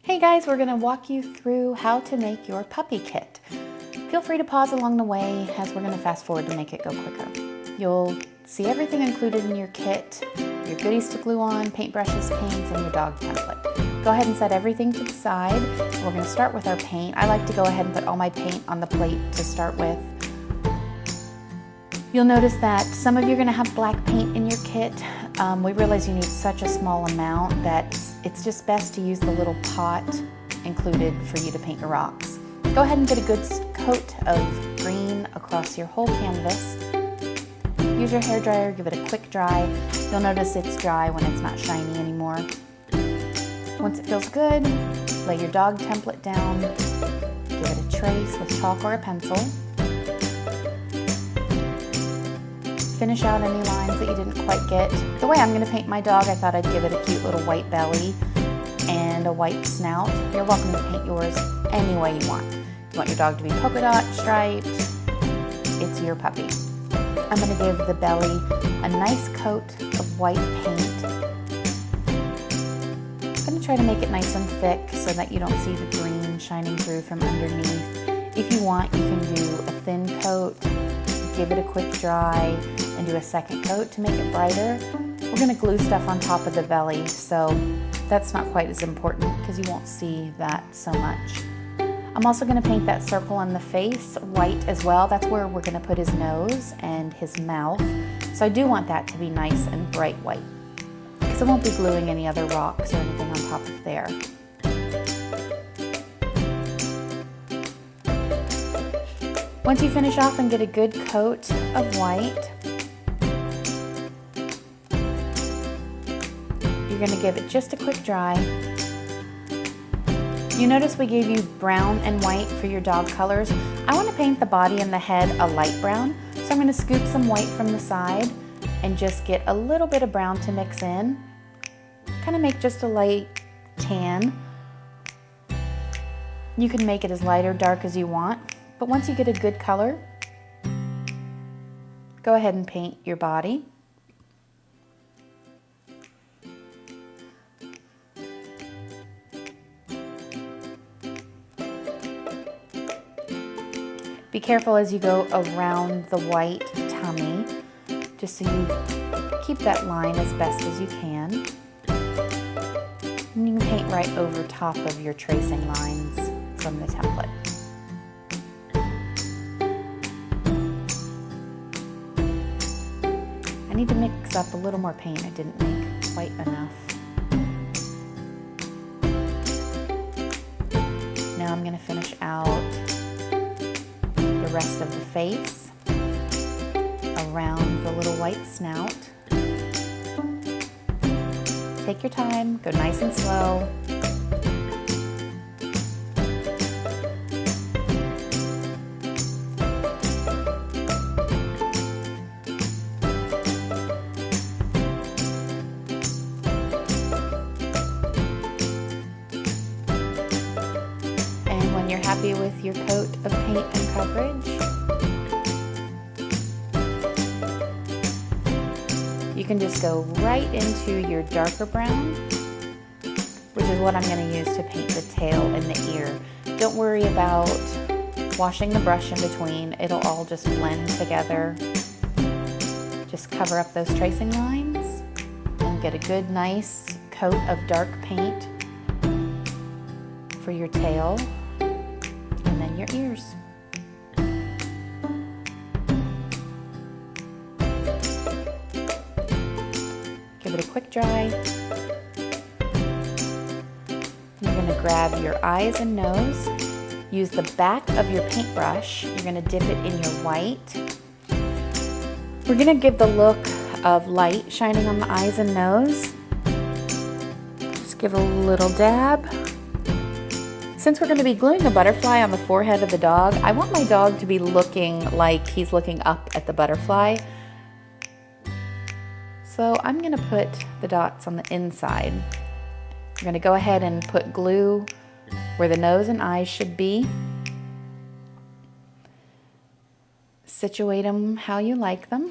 Hey guys, we're gonna walk you through how to make your puppy kit. Feel free to pause along the way as we're gonna fast forward to make it go quicker. You'll see everything included in your kit, your goodies to glue on, paintbrushes, paints, and your dog template. Go ahead and set everything to the side. We're gonna start with our paint. I like to go ahead and put all my paint on the plate to start with. You'll notice that some of you are gonna have black paint in your kit. We realize you need such a small amount that it's just best to use the little pot included for you to paint your rocks. Go ahead and get a good coat of green across your whole canvas. Use your hairdryer, give it a quick dry. You'll notice it's dry when it's not shiny anymore. Once it feels good, lay your dog template down, give it a trace with chalk or a pencil. Finish out any lines that you didn't quite get. The way I'm going to paint my dog, I thought I'd give it a cute little white belly and a white snout. You're welcome to paint yours any way you want. You want your dog to be polka dot, striped, it's your puppy. I'm going to give the belly a nice coat of white paint. I'm going to try to make it nice and thick so that you don't see the green shining through from underneath. If you want, you can do a thin coat, give it a quick dry, and do a second coat to make it brighter. We're gonna glue stuff on top of the belly, so that's not quite as important because you won't see that so much. I'm also gonna paint that circle on the face white as well. That's where we're gonna put his nose and his mouth. So I do want that to be nice and bright white because I won't be gluing any other rocks or anything on top of there. Once you finish off and get a good coat of white, you're going to give it just a quick dry. You notice we gave you brown and white for your dog colors. I want to paint the body and the head a light brown, so I'm going to scoop some white from the side and just get a little bit of brown to mix in. Kind of make just a light tan. You can make it as light or dark as you want. But once you get a good color, go ahead and paint your body. Be careful as you go around the white tummy, just so you keep that line as best as you can. And you can paint right over top of your tracing lines from the template. I need to mix up a little more paint. I didn't make quite enough. Now I'm going to finish out the rest of the face around the little white snout. Take your time, go nice and slow. When you're happy with your coat of paint and coverage, you can just go right into your darker brown, which is what I'm going to use to paint the tail and the ear. Don't worry about washing the brush in between. It'll all just blend together. Just cover up those tracing lines and get a good nice coat of dark paint for your tail. And then your ears. Give it a quick dry. You're going to grab your eyes and nose. Use the back of your paintbrush. You're going to dip it in your white. We're going to give the look of light shining on the eyes and nose. Just give a little dab. Since we're going to be gluing a butterfly on the forehead of the dog, I want my dog to be looking like he's looking up at the butterfly. So I'm going to put the dots on the inside. I'm going to go ahead and put glue where the nose and eyes should be. Situate them how you like them.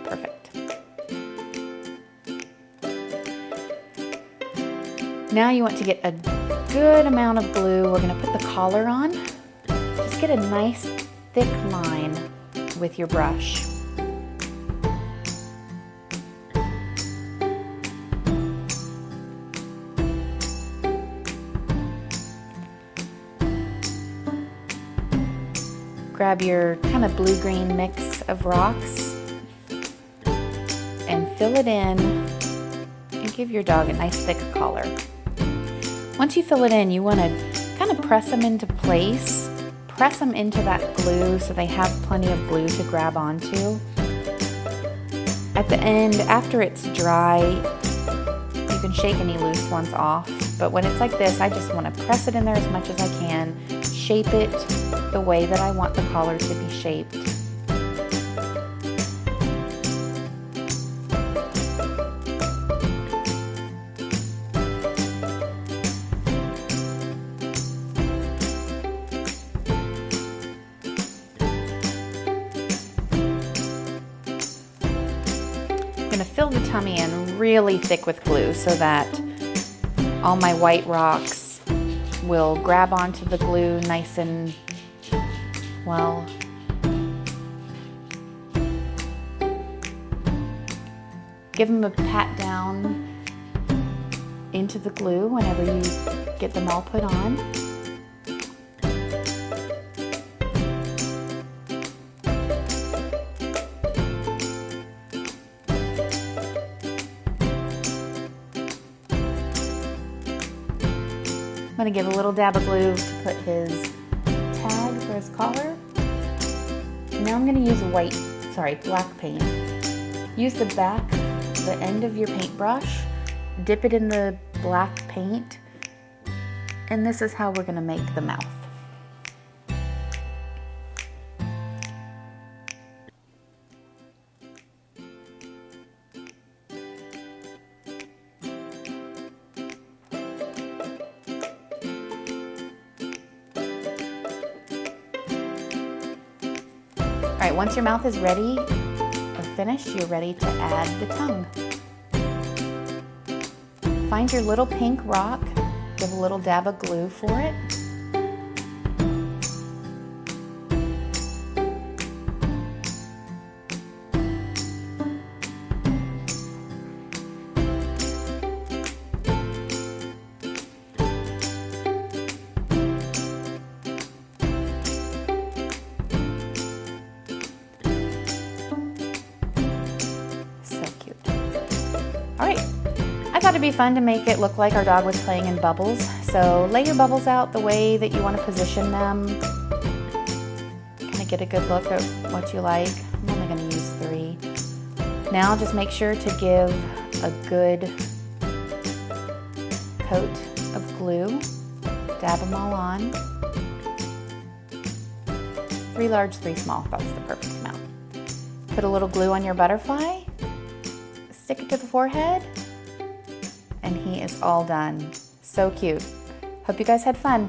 Perfect. Now you want to get a good amount of glue. We're gonna put the collar on. Just get a nice thick line with your brush. Grab your kind of blue-green mix of rocks and fill it in and give your dog a nice thick collar. Once you fill it in, you want to kind of press them into place. Press them into that glue so they have plenty of glue to grab onto. At the end, after it's dry, you can shake any loose ones off. But when it's like this, I just want to press it in there as much as I can, shape it the way that I want the collar to be shaped. I'm going to fill the tummy in really thick with glue so that all my white rocks will grab onto the glue nice and well. Give them a pat down into the glue whenever you get them all put on. I'm going to give a little dab of glue to put his tag for his collar. Now I'm going to use black paint. Use the end of your paintbrush, dip it in the black paint, and this is how we're going to make the mouth. All right, once your mouth is ready or finished, you're ready to add the tongue. Find your little pink rock, give a little dab of glue for it. All right, I thought it'd be fun to make it look like our dog was playing in bubbles. So lay your bubbles out the way that you want to position them. Kind of get a good look at what you like. I'm only going to use 3. Now just make sure to give a good coat of glue. Dab them all on. 3 large, 3 small, that's the perfect amount. Put a little glue on your butterfly. Stick it to the forehead, and he is all done. So cute. Hope you guys had fun.